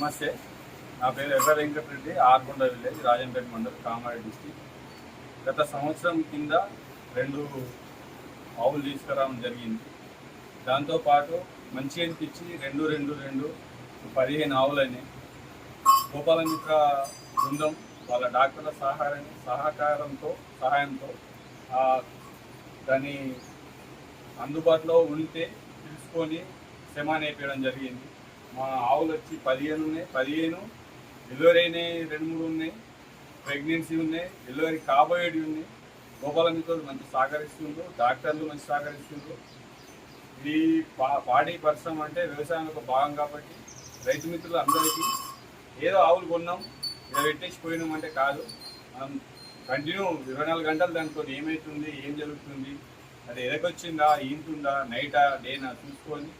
నమస్తే, నా పేరు ఎర్ర వెంకటరెడ్డి, ఆర్కొండ విలేజ్, రాజంపేట మండల్, కామారెడ్డి డిస్టిక్. గత సంవత్సరం కింద 2 ఆవులు తీసుకురావడం జరిగింది. దాంతోపాటు మంచి అనిపించి 2 15 ఆవులని గోపాలమిత్ర బృందం వాళ్ళ డాక్టర్ల సహాయంతో దాన్ని అందుబాటులో ఉంటే తెలుసుకొని సెమాన్ వేయడం జరిగింది. మా ఆవులు వచ్చి 15 ఉన్నాయి. 15 డెలివరీ అయినాయి, 2-3 ఉన్నాయి, ప్రెగ్నెన్సీ ఉన్నాయి, డెలివరీ కాబోయేవి ఉన్నాయి. గోపాలమిత్రులు మంచి సహకరిస్తుండ్రు, డాక్టర్లు మంచి సహకరిస్తుండ్రు. ఇది పాడి పరిశ్రమ అంటే వ్యవసాయంలో ఒక భాగం కాబట్టి రైతు మిత్రులు అందరికీ ఏదో ఆవులు కొన్నాం ఇలా పెట్టేసి పోయినాం అంటే కాదు. మనం కంటిన్యూ 24 గంటలు దాంతో ఏమవుతుంది, ఏం జరుగుతుంది, అది ఎదకొచ్చిందా, ఈంతుందా, నైటా, డేనా చూసుకొని